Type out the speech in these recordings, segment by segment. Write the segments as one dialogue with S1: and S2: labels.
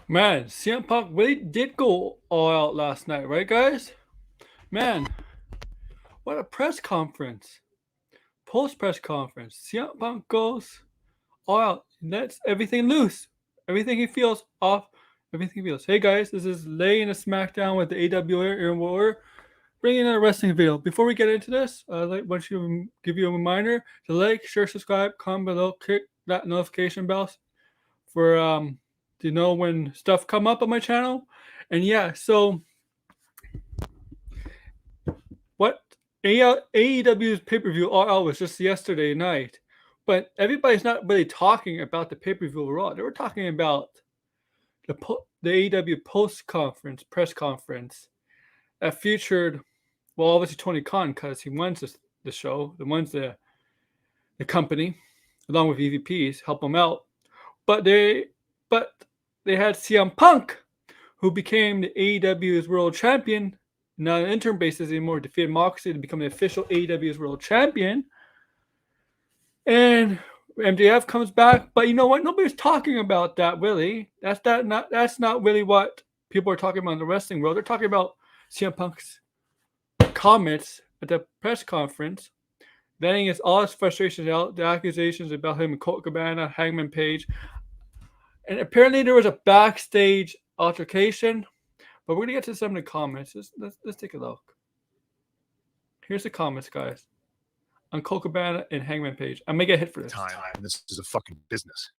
S1: Man, CM Punk really did go all out last night, right, guys? Man, what a press conference. Post press conference. CM Punk goes all out, lets everything loose. Everything he feels off, everything he feels. Hey guys, this is laying a smackdown with the AWA and we're bringing in a wrestling video. Before we get into this, I'd want to give you a reminder to like, share, subscribe, comment below, click that notification bell for to know when stuff come up on my channel. And yeah, so what AEW's pay-per-view All Out was just yesterday night, but everybody's not really talking about the pay-per-view Raw. They were talking about the AEW post-conference press conference that featured, well, obviously Tony Khan because he runs the show, he runs the company, along with EVPs, help them out. But they had CM Punk, who became the AEW's world champion, not on an interim basis anymore, defeated Moxley to become the official AEW's world champion. And MJF comes back, but you know what? Nobody's talking about that really. That's not really what people are talking about in the wrestling world. They're talking about CM Punk's comments at the press conference, venting all his frustrations out, the accusations about him and Colt Cabana, Hangman Page. And apparently there was a backstage altercation, but we're going to get to some of the comments. Let's take a look. Here's the comments, guys, on Colt Cabana and Hangman Page. I may get hit for this.
S2: This is a fucking business.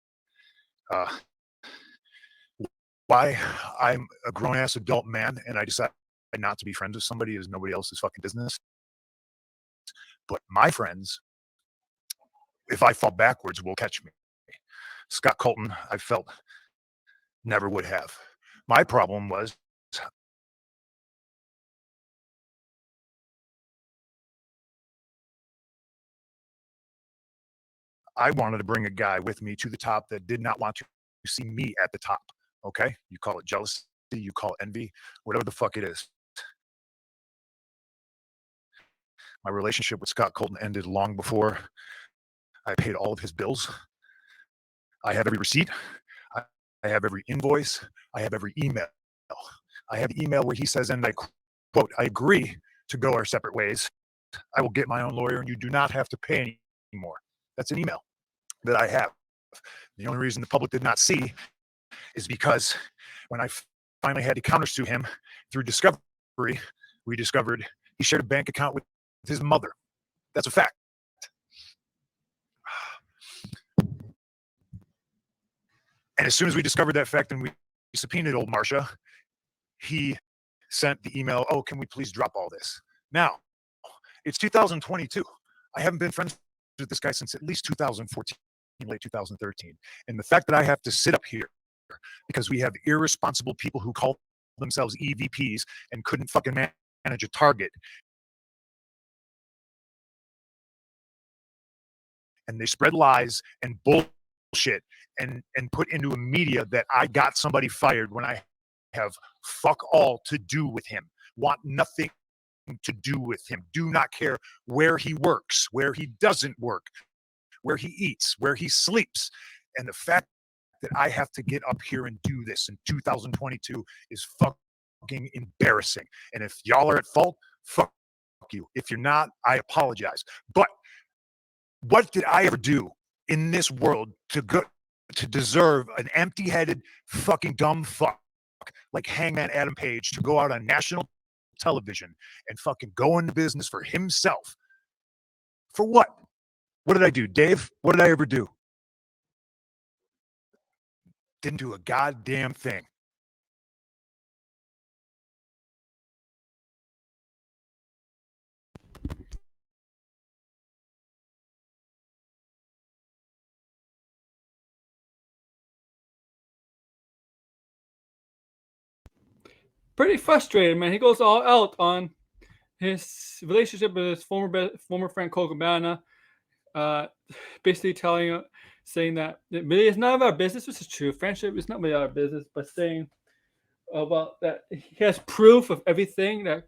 S2: Why I'm a grown-ass adult man and I decide not to be friends with somebody is nobody else's fucking business. But my friends, if I fall backwards, will catch me. Scott Colton, I felt, never would have. My problem was I wanted to bring a guy with me to the top that did not want to see me at the top. Okay? You call it jealousy, you call it envy, whatever the fuck it is. My relationship with Scott Colton ended long before I paid all of his bills. I have every receipt. I have every invoice. I have every email. I have the email where he says, and I quote, I agree to go our separate ways. I will get my own lawyer and you do not have to pay anymore. That's an email that I have. The only reason the public did not see is because when I finally had to countersue him through discovery, we discovered he shared a bank account with his mother. That's a fact. And as soon as we discovered that fact and we subpoenaed old Marcia, he sent the email, oh, can we please drop all this? Now, it's 2022. I haven't been friends with this guy since at least 2014, late 2013. And the fact that I have to sit up here because we have irresponsible people who call themselves EVPs and couldn't fucking manage a target. And they spread lies and bullshit and put into a media that I got somebody fired when I have fuck all to do with him, want nothing to do with him, do not care where he works, where he doesn't work, where he eats, where he sleeps. And the fact that I have to get up here and do this in 2022 is fucking embarrassing. And if y'all are at fault, fuck you. If you're not, I apologize. But what did I ever do in this world to deserve an empty-headed fucking dumb fuck like Hangman Adam Page to go out on national television and fucking go into business for himself? For what? What did I do, Dave? What did I ever do? Didn't do a goddamn thing.
S1: Pretty frustrated, man. He goes all out on his relationship with his former friend Colt Cabana, basically saying that it really is none of our business, which is true. Friendship is not really our business, but saying about that he has proof of everything that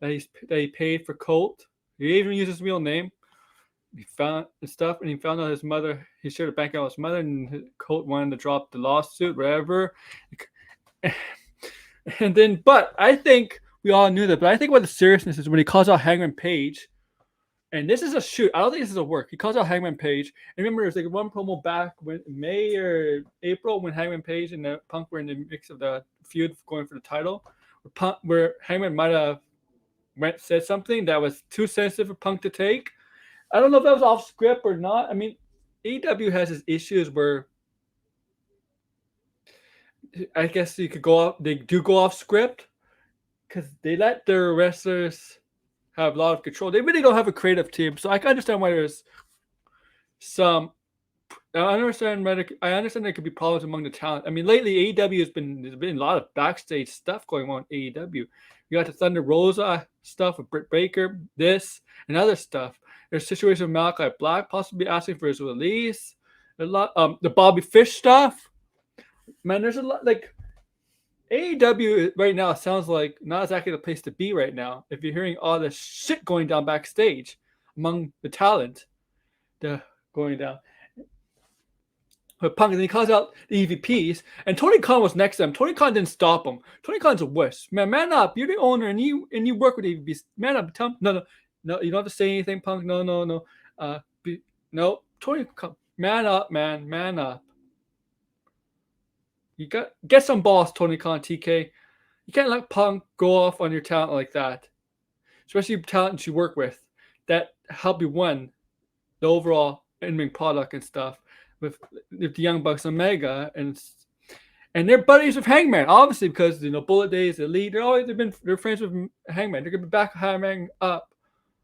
S1: he paid for Colt. He even used his real name. He found his stuff, and he found out his mother. He shared a bank account with his mother, and Colt wanted to drop the lawsuit, whatever. And then, but I think we all knew that. But I think what the seriousness is when he calls out Hangman Page. And this is a shoot. I don't think this is a work. He calls out Hangman Page. And remember, there's like one promo back when May or April when Hangman Page and the Punk were in the mix of the feud going for the title, where Hangman might have said something that was too sensitive for Punk to take. I don't know if that was off script or not. I mean, AEW has its issues where I guess you could go off. They do go off script because they let their wrestlers have a lot of control. They really don't have a creative team, so I can understand why there's some. I understand there could be problems among the talent. I mean, lately AEW there's been a lot of backstage stuff going on in AEW. You got the Thunder Rosa stuff with Britt Baker, this and other stuff. There's a situation with Malachi Black possibly asking for his release. A lot, the Bobby Fish stuff. Man, there's a lot like AEW right now sounds like not exactly the place to be right now. If you're hearing all this shit going down backstage among the talent, going down. But Punk, and he calls out the EVPs, and Tony Khan was next to him. Tony Khan didn't stop him. Tony Khan's a wuss. Man up. You're the owner, and you work with EVPs. Man up. Tell him, no. You don't have to say anything, Punk. No. No. Tony Khan, man up, man. Man up. You get some balls, Tony Khan, TK. You can't let Punk go off on your talent like that, especially talent you work with that help you win the overall in-ring product and stuff with the Young Bucks, Omega, and they're buddies with Hangman, obviously because Bullet Days, Elite, they're friends with Hangman. They're gonna be back Hangman up,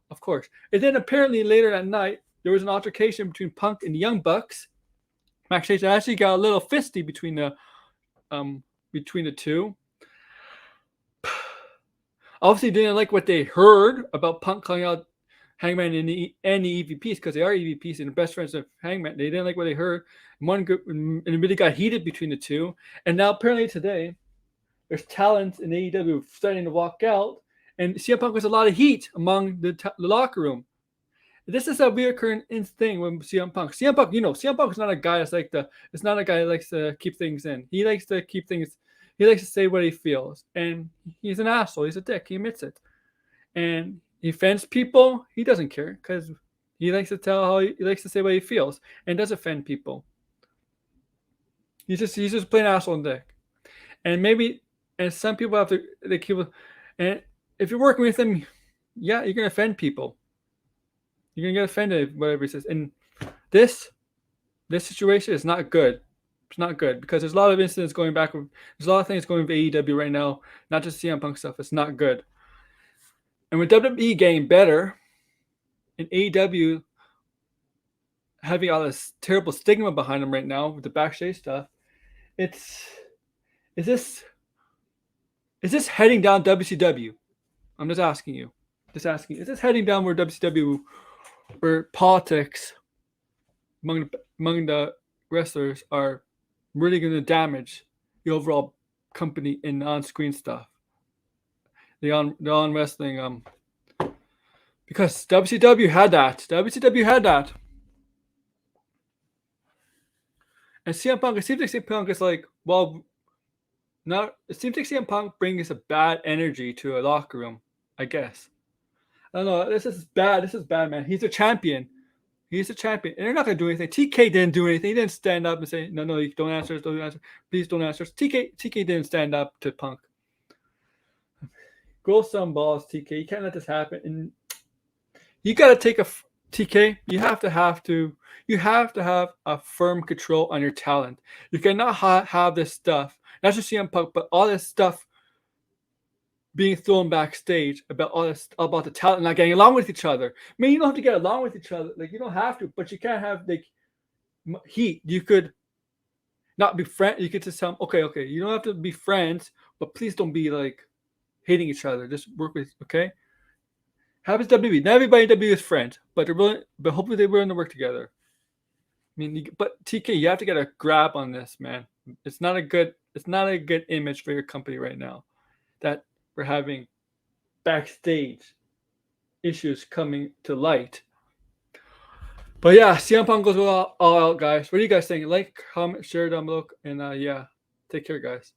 S1: of course. And then apparently later that night there was an altercation between Punk and the Young Bucks. Backstage, actually got a little fisty between the two. Obviously didn't like what they heard about Punk calling out Hangman and the EVPs because they are EVPs and the best friends of Hangman. They didn't like what they heard. And it really got heated between the two. And now apparently today, there's talent in AEW starting to walk out, and CM Punk has a lot of heat among the locker room. This is a reoccurring thing with CM Punk. CM Punk is not a guy it's not a guy that likes to keep things in. He likes to say what he feels. And he's an asshole. He's a dick. He admits it. And he offends people. He doesn't care because he likes to he likes to say what he feels and does offend people. He's just plain asshole and dick. And some people have to, and if you're working with him, yeah, you're going to offend people. You're going to get offended, whatever he says. And this situation is not good. It's not good because there's a lot of incidents going back. There's a lot of things going with AEW right now, not just CM Punk stuff. It's not good. And with WWE getting better and AEW having all this terrible stigma behind them right now with the backstage stuff, is this heading down WCW? I'm just asking you. Is this heading down where WCW, where politics among the wrestlers are really going to damage the overall company in on-screen stuff? The on wrestling, because WCW had that. And CM Punk, it seems like CM Punk is like, well, it seems like CM Punk brings a bad energy to a locker room, I guess. I don't know. This is bad, man. He's a champion. And they're not going to do anything. TK didn't do anything. He didn't stand up and say, no, you don't answer. Please don't answer. TK didn't stand up to Punk. Grow some balls, TK. You can't let this happen. And you got to take TK. You have to have a firm control on your talent. You cannot have this stuff. Not just CM Punk, but all this stuff being thrown backstage about the talent not getting along with each other. I mean, you don't have to get along with each other. Like, you don't have to, but you can't have like heat. You could not be friends. You could just tell them, okay. You don't have to be friends, but please don't be like hating each other. Just work with, okay? Happens WWE. Not everybody in WWE is friends, but hopefully they're willing to work together. I mean, but TK, you have to get a grab on this, man. It's not a good image for your company right now. That we're having backstage issues coming to light. But yeah, CM Punk goes all out, guys. What do you guys think? Like, comment, share down below, and take care, guys.